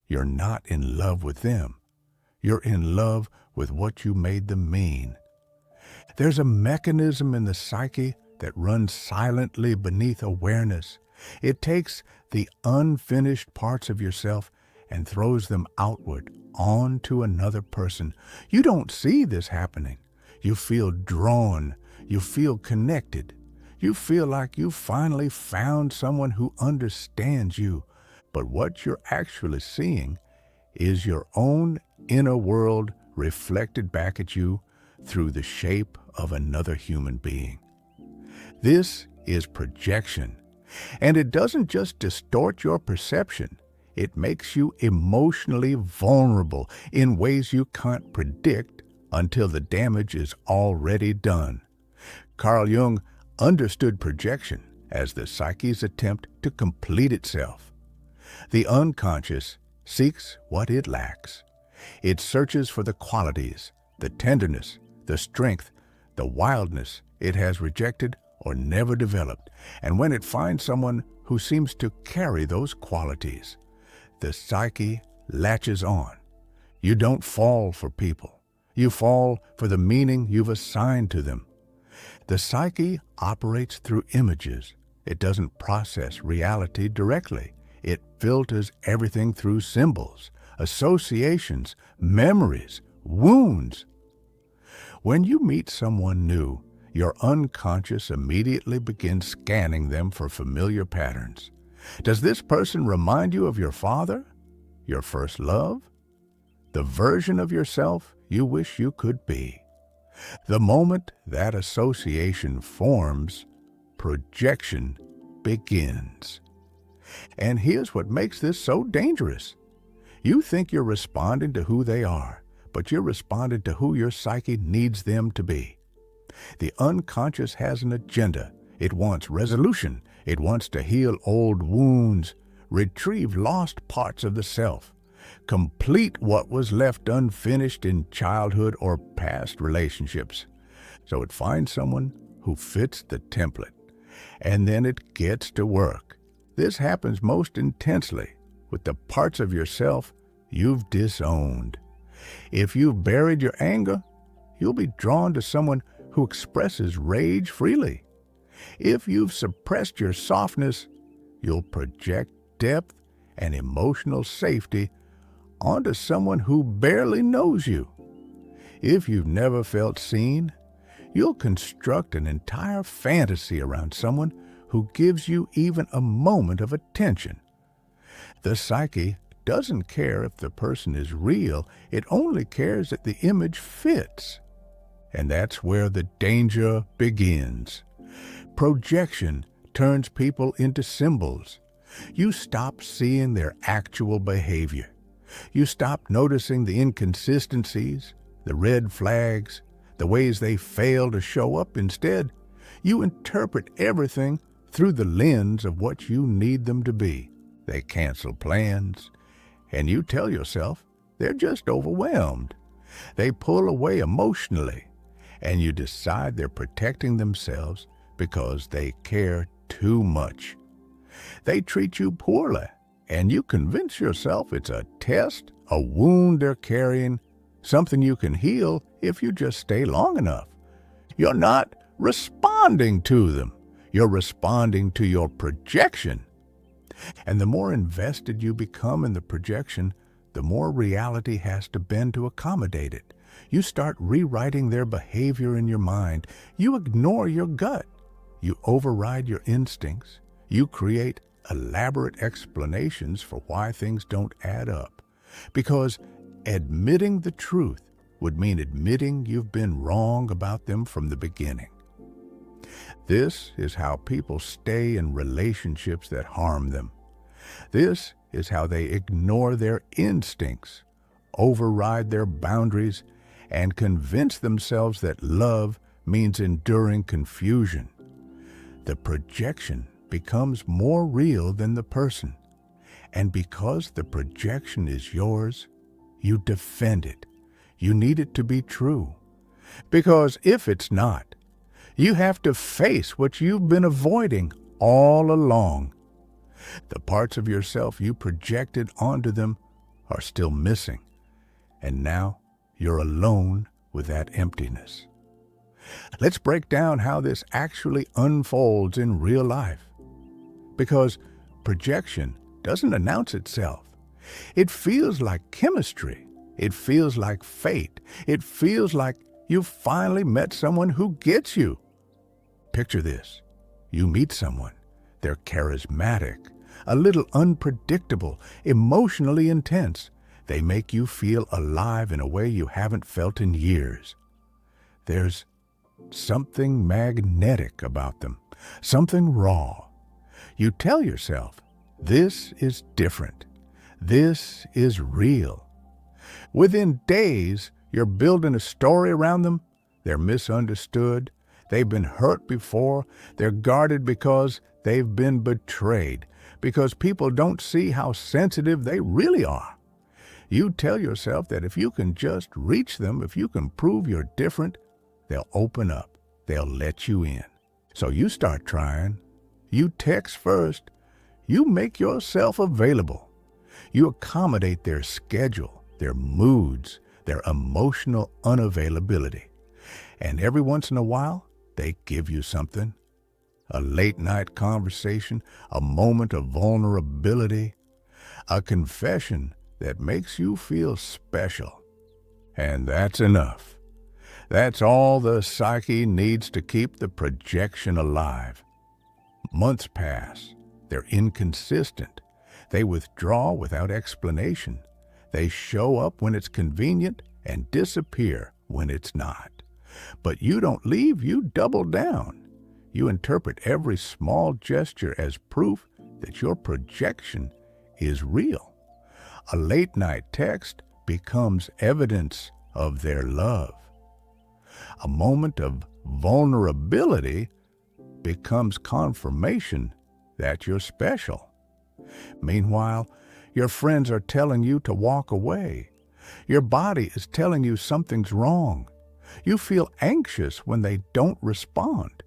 You're not in love with them. You're in love with what you made them mean. There's a mechanism in the psyche that runs silently beneath awareness. It takes the unfinished parts of yourself and throws them outward onto another person. You don't see this happening. You feel drawn. You feel connected. You feel like you finally found someone who understands you. But what you're actually seeing is your own inner world reflected back at you through the shape of another human being. This is projection, and it doesn't just distort your perception. It makes you emotionally vulnerable in ways you can't predict until the damage is already done. Carl Jung understood projection as the psyche's attempt to complete itself. The unconscious seeks what it lacks. It searches for the qualities, the tenderness, the strength, the wildness it has rejected or never developed. And when it finds someone who seems to carry those qualities, the psyche latches on. You don't fall for people. You fall for the meaning you've assigned to them. The psyche operates through images. It doesn't process reality directly. It filters everything through symbols, associations, memories, wounds. When you meet someone new, your unconscious immediately begins scanning them for familiar patterns. Does this person remind you of your father, your first love, the version of yourself you wish you could be? The moment that association forms, projection begins. And here's what makes this so dangerous. You think you're responding to who they are, but you're responding to who your psyche needs them to be. The unconscious has an agenda. It wants resolution. It wants to heal old wounds, retrieve lost parts of the self, complete what was left unfinished in childhood or past relationships. So it finds someone who fits the template, and then it gets to work. This happens most intensely with the parts of yourself you've disowned. If you've buried your anger, you'll be drawn to someone who expresses rage freely. If you've suppressed your softness, you'll project depth and emotional safety onto someone who barely knows you. If you've never felt seen, you'll construct an entire fantasy around someone who gives you even a moment of attention. The psyche doesn't care if the person is real. It only cares that the image fits. And that's where the danger begins. Projection turns people into symbols. You stop seeing their actual behavior. You stop noticing the inconsistencies, the red flags, the ways they fail to show up. Instead, you interpret everything through the lens of what you need them to be. They cancel plans, and you tell yourself they're just overwhelmed. They pull away emotionally, and you decide they're protecting themselves because they care too much. They treat you poorly, and you convince yourself it's a test, a wound they're carrying, something you can heal if you just stay long enough. You're not responding to them. You're responding to your projection. And the more invested you become in the projection, the more reality has to bend to accommodate it. You start rewriting their behavior in your mind. You ignore your gut. You override your instincts. You create elaborate explanations for why things don't add up. Because admitting the truth would mean admitting you've been wrong about them from the beginning. This is how people stay in relationships that harm them. This is how they ignore their instincts, override their boundaries, and convince themselves that love means enduring confusion. The projection becomes more real than the person. And because the projection is yours, you defend it. You need it to be true. Because if it's not, you have to face what you've been avoiding all along. The parts of yourself you projected onto them are still missing, and now you're alone with that emptiness. Let's break down how this actually unfolds in real life. Because projection doesn't announce itself. It feels like chemistry. It feels like fate. It feels like you finally met someone who gets you. Picture this. You meet someone. They're charismatic, a little unpredictable, emotionally intense. They make you feel alive in a way you haven't felt in years. There's something magnetic about them, something raw. You tell yourself, this is different. This is real. Within days, you're building a story around them. They're misunderstood. They've been hurt before. They're guarded because they've been betrayed, because people don't see how sensitive they really are. You tell yourself that if you can just reach them, if you can prove you're different, they'll open up. They'll let you in. So you start trying. You text first. You make yourself available. You accommodate their schedule, their moods, their emotional unavailability. And every once in a while, they give you something. A late-night conversation, a moment of vulnerability, a confession that makes you feel special. And that's enough. That's all the psyche needs to keep the projection alive. Months pass. They're inconsistent. They withdraw without explanation. They show up when it's convenient and disappear when it's not. But you don't leave, you double down. You interpret every small gesture as proof that your projection is real. A late-night text becomes evidence of their love. A moment of vulnerability becomes confirmation that you're special. Meanwhile, your friends are telling you to walk away. Your body is telling you something's wrong. You feel anxious when they don't respond.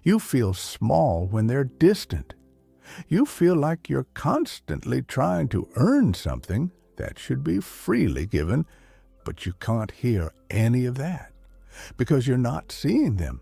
You feel small when they're distant. You feel like you're constantly trying to earn something that should be freely given, but you can't hear any of that because you're not seeing them.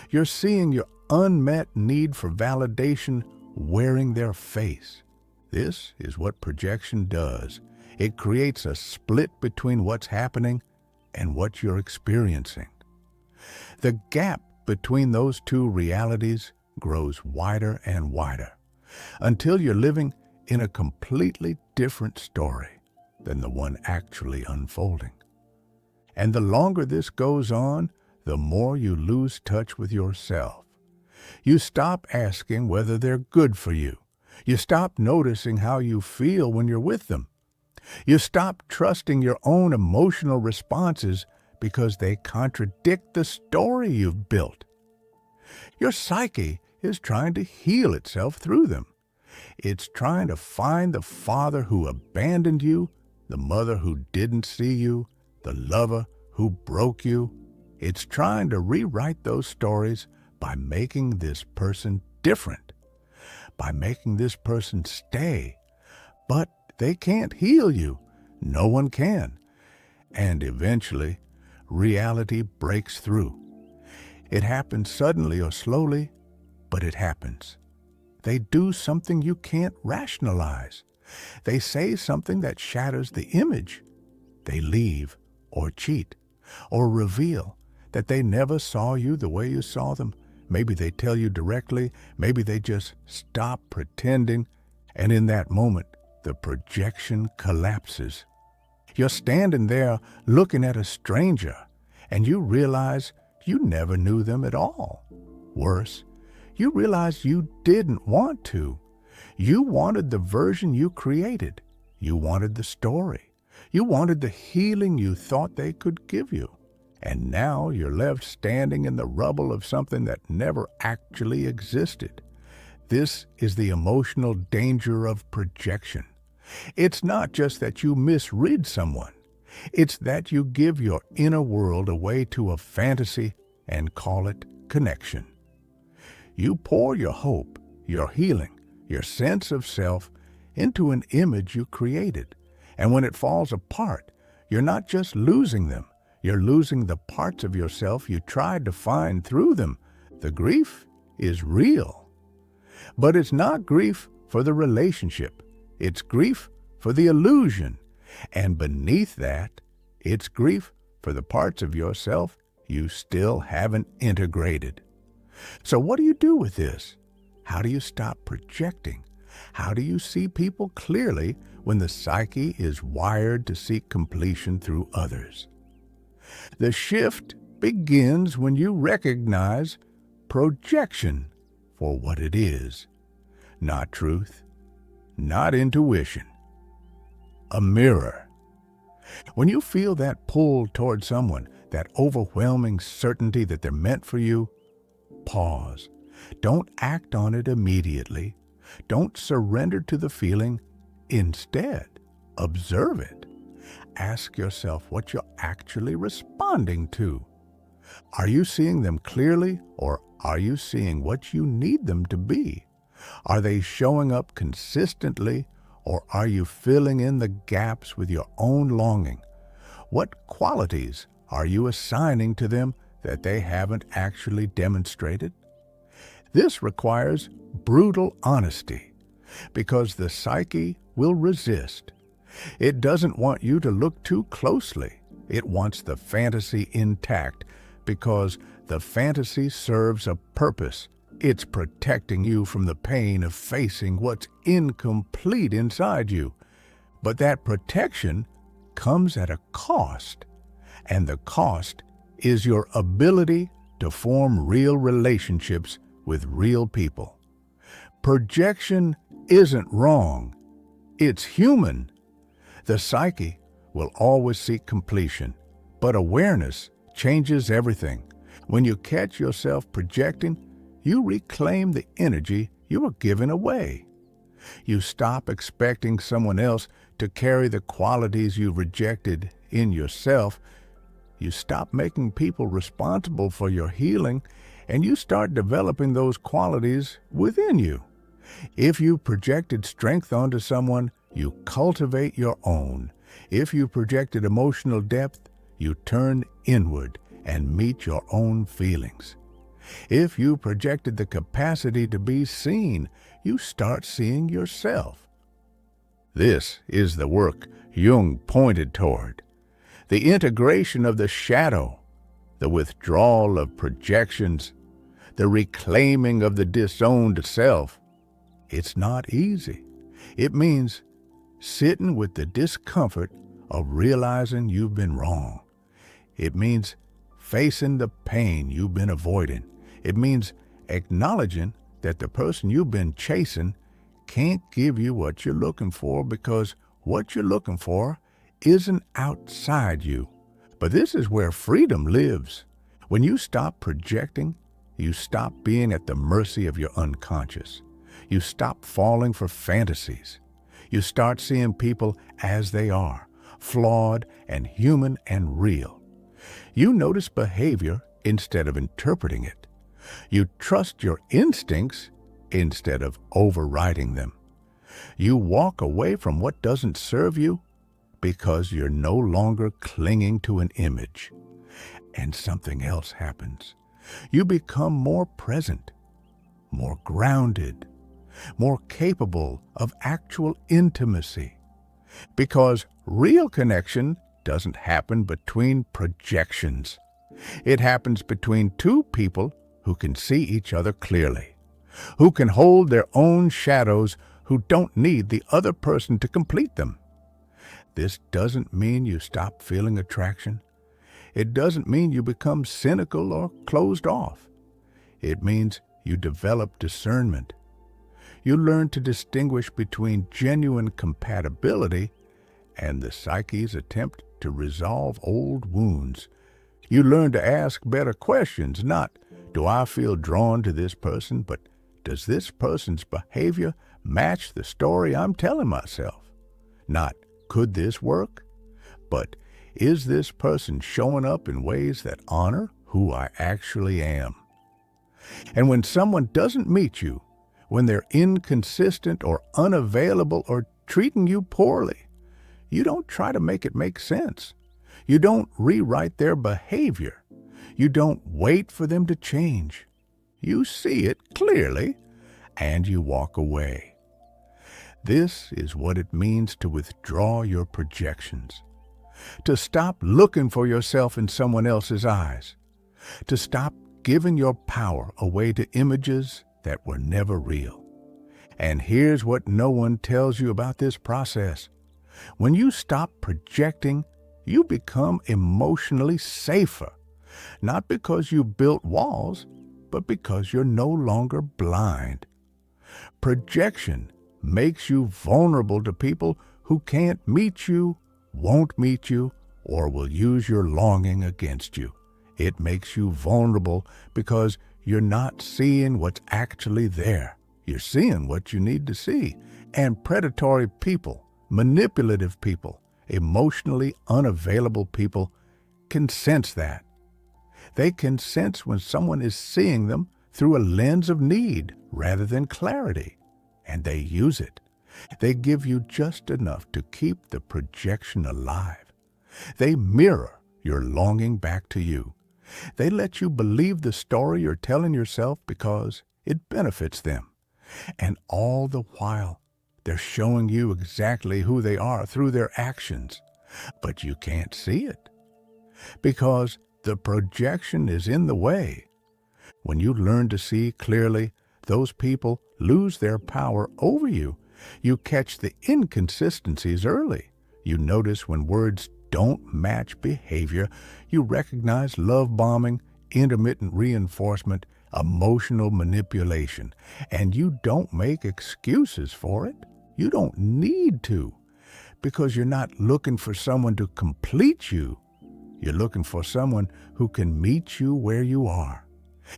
You're seeing your unmet need for validation wearing their face. This is what projection does. It creates a split between what's happening and what you're experiencing. The gap between those two realities grows wider and wider until you're living in a completely different story than the one actually unfolding. And the longer this goes on, the more you lose touch with yourself. You stop asking whether they're good for you. You stop noticing how you feel when you're with them. You stop trusting your own emotional responses because they contradict the story you've built. Your psyche is trying to heal itself through them. It's trying to find the father who abandoned you, the mother who didn't see you, the lover who broke you. It's trying to rewrite those stories by making this person different, by making this person stay. But they can't heal you. No one can. And eventually, reality breaks through. It happens suddenly or slowly, but it happens. They do something you can't rationalize. They say something that shatters the image. They leave or cheat or reveal that they never saw you the way you saw them. Maybe they tell you directly. Maybe they just stop pretending. And in that moment, the projection collapses. You're standing there looking at a stranger, and you realize you never knew them at all. Worse, you realize you didn't want to. You wanted the version you created. You wanted the story. You wanted the healing you thought they could give you. And now you're left standing in the rubble of something that never actually existed. This is the emotional danger of projection. It's not just that you misread someone. It's that you give your inner world away to a fantasy and call it connection. You pour your hope, your healing, your sense of self into an image you created, And when it falls apart, you're not just losing them, you're losing the parts of yourself you tried to find through them. The grief is real. But it's not grief for the relationship. It's grief for the illusion. And beneath that, it's grief for the parts of yourself you still haven't integrated. So what do you do with this? How do you stop projecting? How do you see people clearly when the psyche is wired to seek completion through others? The shift begins when you recognize projection for what it is. Not truth, not intuition. A mirror. When you feel that pull toward someone, that overwhelming certainty that they're meant for you, pause. Don't act on it immediately. Don't surrender to the feeling. Instead, observe it. Ask yourself what you're actually responding to. Are you seeing them clearly, or are you seeing what you need them to be? Are they showing up consistently, or are you filling in the gaps with your own longing? What qualities are you assigning to them that they haven't actually demonstrated? This requires brutal honesty, because the psyche will resist. It doesn't want you to look too closely. It wants the fantasy intact, because the fantasy serves a purpose. It's protecting you from the pain of facing what's incomplete inside you. But that protection comes at a cost, and the cost is your ability to form real relationships with real people. Projection isn't wrong. It's human. The psyche will always seek completion, but awareness changes everything. When you catch yourself projecting, you reclaim the energy you were giving away. You stop expecting someone else to carry the qualities you rejected in yourself. You stop making people responsible for your healing, and you start developing those qualities within you. If you projected strength onto someone, you cultivate your own. If you projected emotional depth, you turn inward and meet your own feelings. If you projected the capacity to be seen, you start seeing yourself. This is the work Jung pointed toward. The integration of the shadow, the withdrawal of projections, the reclaiming of the disowned self. It's not easy. It means sitting with the discomfort of realizing you've been wrong. It means facing the pain you've been avoiding. It means acknowledging that the person you've been chasing can't give you what you're looking for, because what you're looking for isn't outside you. But this is where freedom lives. When you stop projecting, you stop being at the mercy of your unconscious. You stop falling for fantasies. You start seeing people as they are, flawed and human and real. You notice behavior instead of interpreting it. You trust your instincts instead of overriding them. You walk away from what doesn't serve you because you're no longer clinging to an image. And something else happens. You become more present, more grounded, more capable of actual intimacy. Because real connection doesn't happen between projections. It happens between two people who can see each other clearly, who can hold their own shadows, who don't need the other person to complete them. This doesn't mean you stop feeling attraction. It doesn't mean you become cynical or closed off. It means you develop discernment. You learn to distinguish between genuine compatibility and the psyche's attempt to resolve old wounds. You learn to ask better questions, not, do I feel drawn to this person, but does this person's behavior match the story I'm telling myself? Not, could this work? But, is this person showing up in ways that honor who I actually am? And when someone doesn't meet you, when they're inconsistent or unavailable or treating you poorly, You don't try to make it make sense. You don't rewrite their behavior. You don't wait for them to change. You see it clearly, and you walk away. This is what it means to withdraw your projections, to stop looking for yourself in someone else's eyes, to stop giving your power away to images that were never real. And here's what no one tells you about this process. When you stop projecting, you become emotionally safer, not because you built walls, but because you're no longer blind. Projection makes you vulnerable to people who can't meet you, won't meet you, or will use your longing against you. It makes you vulnerable because you're not seeing what's actually there. You're seeing what you need to see. And predatory people, manipulative people, emotionally unavailable people can sense that. They can sense when someone is seeing them through a lens of need rather than clarity, and they use it. They give you just enough to keep the projection alive. They mirror your longing back to you. They let you believe the story you're telling yourself because it benefits them. And all the while, they're showing you exactly who they are through their actions. But you can't see it because the projection is in the way. When you learn to see clearly, those people lose their power over you. You catch the inconsistencies early. You notice when words don't match behavior. You recognize love bombing, intermittent reinforcement, emotional manipulation, and you don't make excuses for it. You don't need to, because you're not looking for someone to complete you. You're looking for someone who can meet you where you are.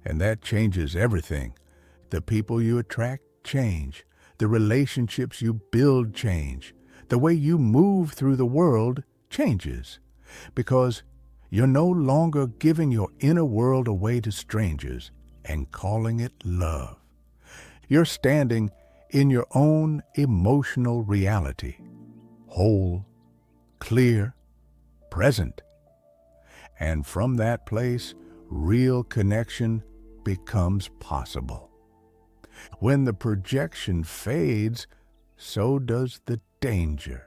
And that changes everything. The people you attract change. The relationships you build change. The way you move through the world changes. Because you're no longer giving your inner world away to strangers and calling it love. You're standing in your own emotional reality, whole, clear, present. And from that place, real connection becomes possible. When the projection fades, so does the danger.